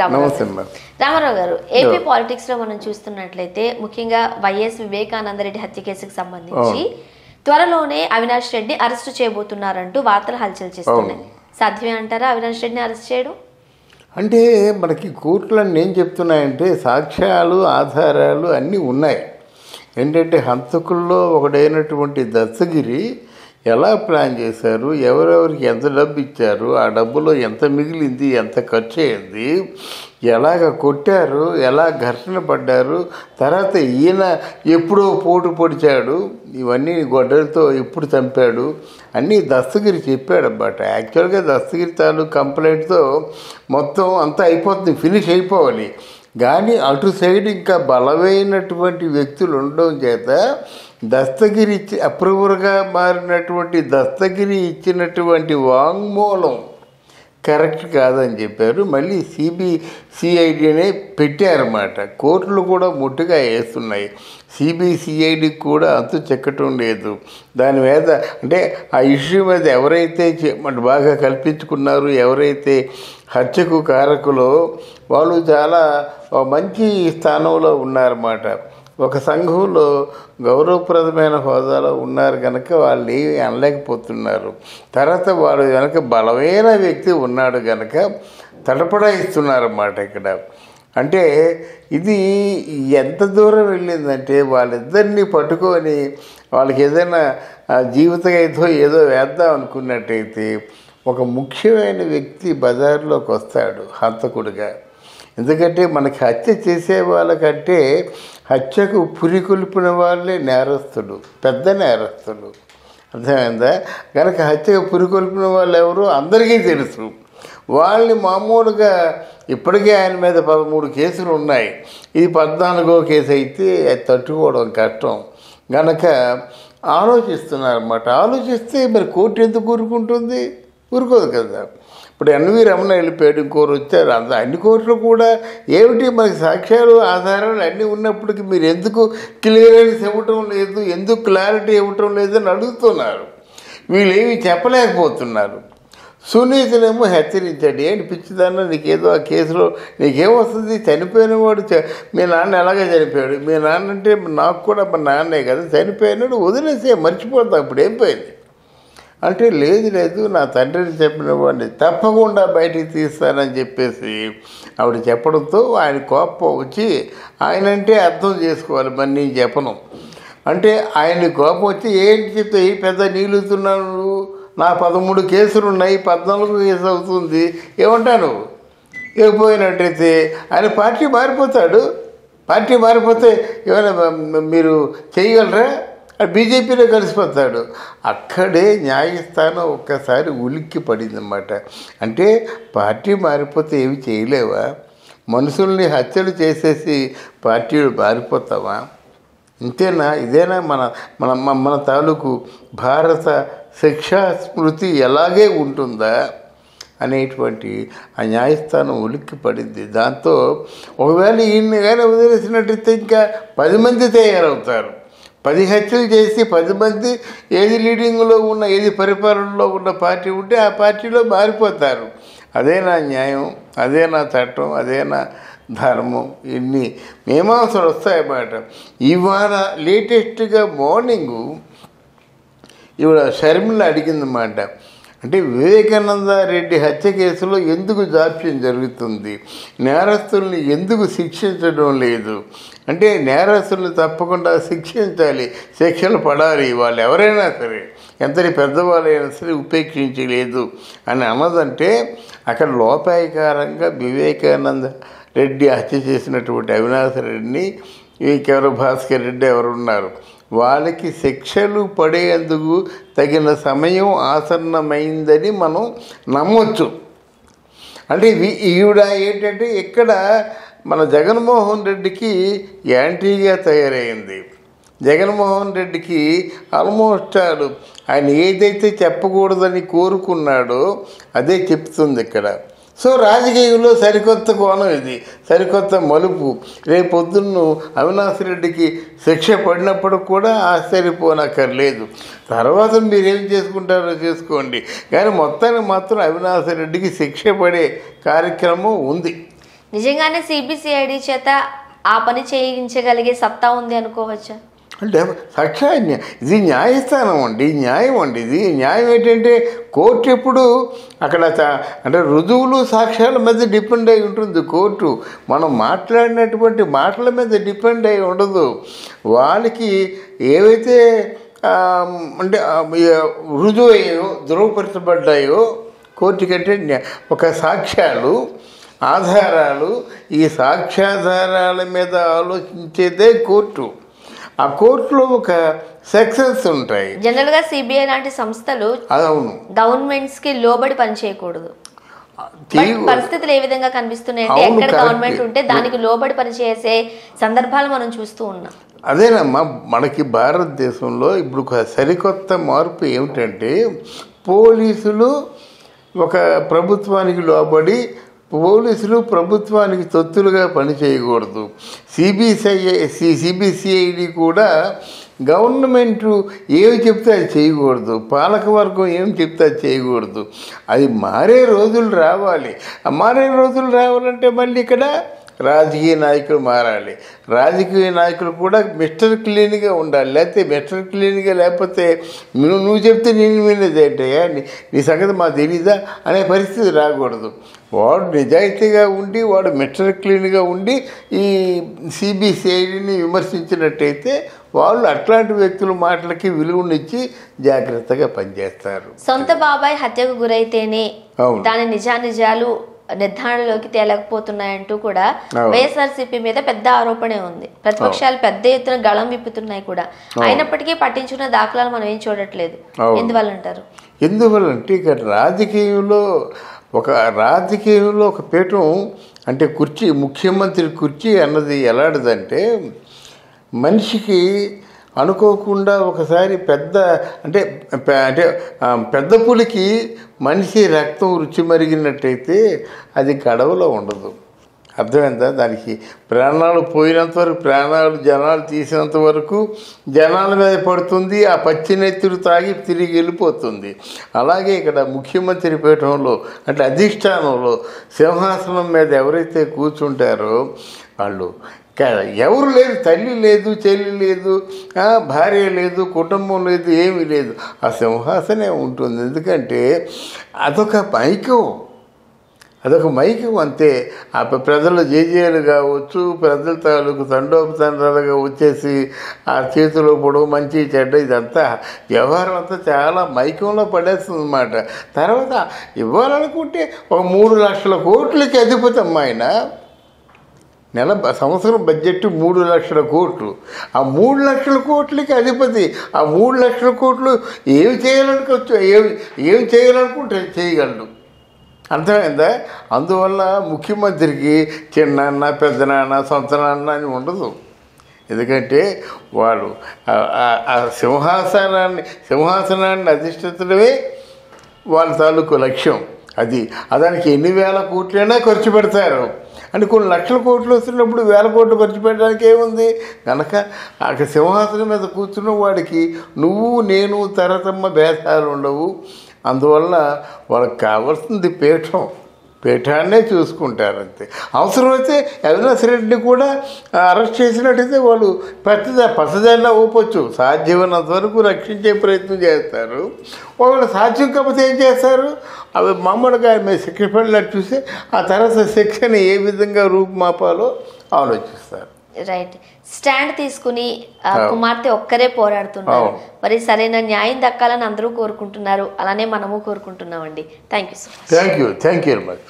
నమస్తే రామారావు గారు, AP politics లో మనం చూస్తున్నట్లయితే ముఖ్యంగా వైఎస్ వివేకానందరెడ్డి హత్య కేసుకు సంబంధించి త్వరలోనే అవినాష్ రెడ్డి అరెస్టు చేయబోతున్నారంటూ వార్తలు హల్చల్ చేస్తున్నాయి. సాధ్యమే అంటారా అవినాష్ రెడ్డిని అరెస్ట్ చేయడం? అంటే మనకి కోర్టులన్నీ ఏం చెప్తున్నాయంటే సాక్ష్యాలు ఆధారాలు అన్నీ ఉన్నాయి. ఏంటంటే హంతకుల్లో ఒకడైనటువంటి దస్తగిరి ఎలా ప్లాన్ చేశారు, ఎవరెవరికి ఎంత డబ్బు ఇచ్చారు, ఆ డబ్బులో ఎంత మిగిలింది, ఎంత ఖర్చు అయింది, ఎలాగ కొట్టారు, ఎలా ఘర్షణ పడ్డారు, తర్వాత ఈయన ఎప్పుడో పోటు పొడిచాడు, ఇవన్నీ గొడ్డలతో ఎప్పుడు చంపాడు అన్నీ దస్తగిరి చెప్పాడన్నమాట. యాక్చువల్గా దస్తగిరి తాలూకు కంప్లైంట్తో మొత్తం అంతా అయిపోతుంది, ఫినిష్ అయిపోవాలి. కానీ అటు సైడ్ ఇంకా బలమైనటువంటి వ్యక్తులు ఉండడం చేత దస్తగిరి అప్రూవర్గా మారినటువంటి దస్తగిరి ఇచ్చినటువంటి వాంగ్మూలం కరెక్ట్ కాదని చెప్పారు. మళ్ళీ సిబిసిఐడినే పెట్టారన్నమాట. కోర్టులు కూడా ముట్టుగా వేస్తున్నాయి. సిబిసిఐడికి కూడా అంతు చెక్కటం లేదు. దాని మీద అంటే ఆ ఇష్యూ మీద ఎవరైతే బాగా కల్పించుకున్నారు, ఎవరైతే హత్యకు కారకులో వాళ్ళు చాలా మంచి స్థానంలో ఉన్నారన్నమాట. ఒక సంఘంలో గౌరవప్రదమైన హోదాలో ఉన్నారు కనుక వాళ్ళు ఏమి అనలేకపోతున్నారు. తర్వాత వాడు కనుక బలమైన వ్యక్తి ఉన్నాడు కనుక తడపడాయిస్తున్నారన్నమాట. ఇక్కడ అంటే ఇది ఎంత దూరం వెళ్ళిందంటే వాళ్ళిద్దరినీ పట్టుకొని వాళ్ళకి ఏదైనా జీవితగైతో ఏదో వేద్దాం అనుకున్నట్టయితే ఒక ముఖ్యమైన వ్యక్తి బజార్లోకి వస్తాడు హంతకుడిగా. ఎందుకంటే మనకి హత్య చేసే వాళ్ళకంటే హత్యకు పురికొల్పిన వాళ్ళే నేరస్తులు, పెద్ద నేరస్తులు. అర్థమైందా? కనుక హత్యకు పురికొల్పిన వాళ్ళు ఎవరు అందరికీ తెలుసు. వాళ్ళని మామూలుగా ఇప్పటికే ఆయన మీద 13 కేసులు ఉన్నాయి. ఇది 14వ కేసు అయితే అది తట్టుకోవడం కష్టం. కనుక ఆలోచిస్తున్నారన్నమాట. ఆలోచిస్తే మరి కోర్టు ఎందుకు ఊరుకుంటుంది? ఊరుకోదు కదా. ఇప్పుడు ఎన్వి రమణ వెళ్ళిపోయాడు, ఇంకోరు వచ్చారు. అన్ని కోర్టులు కూడా ఏమిటి మనకి సాక్ష్యాలు ఆధారాలు అన్నీ ఉన్నప్పటికీ మీరు ఎందుకు క్లియరెన్స్ ఇవ్వటం లేదు, ఎందుకు క్లారిటీ ఇవ్వటం లేదని అడుగుతున్నారు. వీళ్ళు ఏమి చెప్పలేకపోతున్నారు. సునీతనేమో హెచ్చరించాడు, ఏంటి పిచ్చిదాన్న నీకేదో ఆ కేసులో నీకేమొస్తుంది, చనిపోయిన వాడు మీ నాన్న ఎలాగే చనిపోయాడు, మీ నాన్న అంటే నాకు కూడా మా నాన్నే కదా చనిపోయినాడు, వదిలేసే మర్చిపోతాం, ఇప్పుడు ఏం పోయింది అంటే లేదు నా తండ్రిని చెప్పిన వాడిని తప్పకుండా బయటికి తీస్తానని చెప్పేసి ఆవిడ చెప్పడంతో ఆయన కోపం వచ్చి ఆయనంటే అర్థం చేసుకోవాలి, మరి నేను చెప్పను అంటే ఆయన కోపం వచ్చి ఏంటి చెప్తే ఈ పెద్ద నీళ్ళుతున్నాను, నా 13 కేసులు ఉన్నాయి, 14 కేసు అవుతుంది, ఏమంటాను ఇవ్వకపోయినట్టయితే ఆయన పార్టీ మారిపోతాడు. పార్టీ మారిపోతే ఏమైనా మీరు చేయగలరా? బీజేపీలో కలిసిపోతాడు. అక్కడే న్యాయస్థానం ఒక్కసారి ఉలిక్కి పడిందన్నమాట. అంటే పార్టీ మారిపోతే ఏమి చేయలేవా? మనుషుల్ని హత్యలు చేసేసి పార్టీలు మారిపోతావా? ఇంతేనా? ఇదేనా మన మన మన తాలూకు భారత శిక్షా స్మృతి ఎలాగే ఉంటుందా అనేటువంటి ఆ న్యాయస్థానం ఉలిక్కి పడింది. దాంతో ఒకవేళ ఈయన్ని కానీ వదిలేసినట్టయితే ఇంకా 10 మంది తయారవుతారు. 10 హత్యలు చేసి 10 మంది ఏది లీడింగ్లో ఉన్న, ఏది పరిపాలనలో ఉన్న పార్టీ ఉంటే ఆ పార్టీలో మారిపోతారు. అదేనా న్యాయం? అదేనా చట్టం? అదేనా ధర్మం? ఇన్ని మీమాంసలు వస్తాయన్నమాట. ఇవాళ లేటెస్ట్గా మార్నింగు ఇవాళ షర్మిల అడిగిందన్నమాట. అంటే వివేకానంద రెడ్డి హత్య కేసులో ఎందుకు జాప్యం జరుగుతుంది, నేరస్తుల్ని ఎందుకు శిక్షించడం లేదు అంటే నేరస్తుల్ని తప్పకుండా శిక్షించాలి, శిక్షలు పడాలి, వాళ్ళు ఎవరైనా సరే ఎంతటి పెద్దవాళ్ళైనా సరే ఉపేక్షించలేదు అని అన్నదంటే అక్కడ లోపాయకారంగా వివేకానంద రెడ్డి హత్య చేసినటువంటి అవినాష్ రెడ్డిని ఇంకెవరు భాస్కర్ రెడ్డి ఎవరున్నారు వాళ్ళకి శిక్షలు పడేందుకు తగిన సమయం ఆసన్నమైందని మనం నమ్మొచ్చు. అంటే ఈవిడ ఏంటంటే ఇక్కడ మన జగన్మోహన్ రెడ్డికి యాంటీగా తయారైంది. జగన్మోహన్ రెడ్డికి ఆల్మోస్ట్ ఆయన ఏదైతే చెప్పకూడదని కోరుకున్నాడో అదే చెప్తుంది ఇక్కడ. సో రాజకీయంలో సరికొత్త కోణం ఇది, సరికొత్త మలుపు. రేపొద్దున్న అవినాష్ రెడ్డికి శిక్ష పడినప్పుడు కూడా ఆశ్చర్యపోనక్కర్లేదు. తర్వాత మీరేం చేసుకుంటారో చేసుకోండి, కానీ మొత్తానికి మాత్రం అవినాష్ రెడ్డికి శిక్ష పడే కార్యక్రమం ఉంది. నిజంగానే సిబిసిఐడి చేత ఆ పని చేయించగలిగే సత్తా ఉంది అనుకోవచ్చా? అంటే ఇది న్యాయస్థానం అండి, న్యాయం అండి. ఇది న్యాయం ఏంటంటే కోర్టు ఎప్పుడు అక్కడ అంటే రుజువులు సాక్ష్యాల మీద డిపెండ్ అయి ఉంటుంది కోర్టు. మనం మాట్లాడినటువంటి మాటల మీద డిపెండ్ అయి ఉండదు. వాళ్ళకి ఏవైతే అంటే రుజువు అయ్యో ధృవపరచబడ్డాయో కోర్టు కంటే ఒక సాక్ష్యాలు ఆధారాలు, ఈ సాక్ష్యాధారాల మీద ఆలోచించేదే కోర్టు. ఆ కోర్టులో ఒక సెక్షన్స్ ఉంటాయి. జనరల్ గా సిబిఐ లాంటి సంస్థలు అవును గవర్నమెంట్స్ కి లోబడి పనిచేయకూడదు. పరిస్థితులు ఏ విధంగా కనిపిస్తున్నాయంటే ఎక్కడ గవర్నమెంట్ ఉంటే దానికి లోబడి పనిచేసే సందర్భాలు మనం చూస్తూ ఉన్నాం. అదేనమ్మా, మనకి భారతదేశంలో ఇప్పుడు ఒక సరికొత్త మార్పు ఏమిటంటే పోలీసులు ఒక ప్రభుత్వానికి లోబడి, పోలీసులు ప్రభుత్వానికి తొత్తులుగా పనిచేయకూడదు. సిబిసిఐడి కూడా గవర్నమెంటు ఏమి చెప్తే అది చేయకూడదు, పాలకవర్గం ఏమి చెప్తే అది చేయకూడదు. అది మారే రోజులు రావాలి. ఆ మారే రోజులు రావాలంటే మళ్ళీ ఇక్కడ రాజకీయ నాయకులు మారాలి. రాజకీయ నాయకులు కూడా మిస్టర్ క్లీన్గా ఉండాలి. లేకపోతే మిస్టర్ క్లీన్గా లేకపోతే నువ్వు చెప్తే నేను వినేది ఏంటయ్యా, నీ సంగతి మాకు తెలీదా అనే పరిస్థితి రాకూడదు. వాడు నిజాయితీగా ఉండి, వాడు మిస్టర్ క్లీన్గా ఉండి ఈ సిబిసిఐడిని విమర్శించినట్టయితే వాళ్ళు అట్లాంటి వ్యక్తుల మాటలకి విలువనిచ్చి జాగ్రత్తగా పనిచేస్తారు. సొంత బాబాయ్ హత్యకు గురైతేనే దాని నిజానిజాలు నిర్ధారణలోకి తేలకపోతున్నాయంటూ కూడా వైఎస్ఆర్సీపీ మీద పెద్ద ఆరోపణే ఉంది. ప్రతిపక్షాలు పెద్ద ఎత్తున గళం విప్పుతున్నాయి కూడా. అయినప్పటికీ పట్టించుకున్న దాఖలాలు మనం ఏం చూడట్లేదు. ఎందువల్ల అంటారు? ఎందువల్లంటే ఇక్కడ రాజకీయంలో ఒక పీఠం అంటే కుర్చీ, ముఖ్యమంత్రి కుర్చీ అన్నది ఎలాంటిదంటే మనిషికి అనుకోకుండా ఒకసారి పెద్ద పులికి మనిషి రక్తం రుచి మరిగినట్టయితే అది గడవలో ఉండదు. అర్థమైందా? దానికి ప్రాణాలు పోయినంత వరకు, జనాలు తీసినంత వరకు జనాల మీద పడుతుంది. ఆ పచ్చినెత్తులు తాగి తిరిగి వెళ్ళిపోతుంది. అలాగే ఇక్కడ ముఖ్యమంత్రి పీఠంలో అంటే అధిష్టానంలో సింహాసనం మీద ఎవరైతే కూర్చుంటారో వాళ్ళు ఎవరు లేరు, తల్లి లేదు, చెల్లి లేదు, భార్య లేదు, కుటుంబం లేదు, ఏమీ లేదు. ఆ సింహాసనే ఉంటుంది. ఎందుకంటే అదొక మైకం అంతే. ఆ ప్రజల జేజేలు కావచ్చు, ప్రజల తాలూకు తండోపతండాలుగా వచ్చేసి ఆ చేతిలో పొడవు మంచి చెడ్డ ఇదంతా వ్యవహారం అంతా చాలా మైకంలో పడేస్తుంది అన్నమాట. తర్వాత ఇవ్వాలనుకుంటే ఒక 3 లక్షల కోట్లకి అధిపతి అమ్మ ఆయన. సంవత్సరం బడ్జెట్ 3 లక్షల కోట్లు. ఆ 3 లక్షల కోట్లకి అధిపతి. ఆ 3 లక్షల కోట్లు ఏమి చేయాలనుకుంటే చేయగలడు. అర్థమైందా? అందువల్ల ముఖ్యమంత్రికి చిన్నాన్న, పెద్దనాన్న, సొంత నాన్న అని ఉండదు. ఎందుకంటే వాడు ఆ సింహాసనాన్ని అధిష్ఠించడమే వాళ్ళ తాలూకు లక్ష్యం. దానికి ఎన్ని వేల కోట్లైనా ఖర్చు పెడతారు. అంటే కొన్ని లక్షల కోట్లు వస్తున్నప్పుడు 1000 కోట్లు ఖర్చు పెట్టడానికి ఏముంది కనుక ఆ సింహాసనం మీద కూర్చున్న వాడికి నువ్వు నేను తరతమ్మ భేదాలు ఉండవు. అందువల్ల వాళ్ళకి కావాల్సింది పీఠాన్నే చూసుకుంటారంతే. అవసరమైతే అవినాష్ రెడ్డిని కూడా అరెస్ట్ చేసినట్టయితే వాళ్ళు పచ్చజెండా ఊపొచ్చు. సాధ్యమైనంత వరకు రక్షించే ప్రయత్నం చేస్తారు. ఒకవేళ సాధ్యం కాకపోతే ఏం చేస్తారు? అవి మామూలుగా మేము శిక్ష పడినట్టు చూసి ఆ తర్వాత శిక్షని ఏ విధంగా రూపుమాపాలో ఆలోచిస్తారు. రైట్. స్టాండ్ తీసుకుని కుమార్తె ఒక్కరే పోరాడుతున్నారు. మరి సరైన న్యాయం దక్కాలని అందరూ కోరుకుంటున్నారు. అలానే మనము కోరుకుంటున్నామండి. Thank you so much. Thank you very much.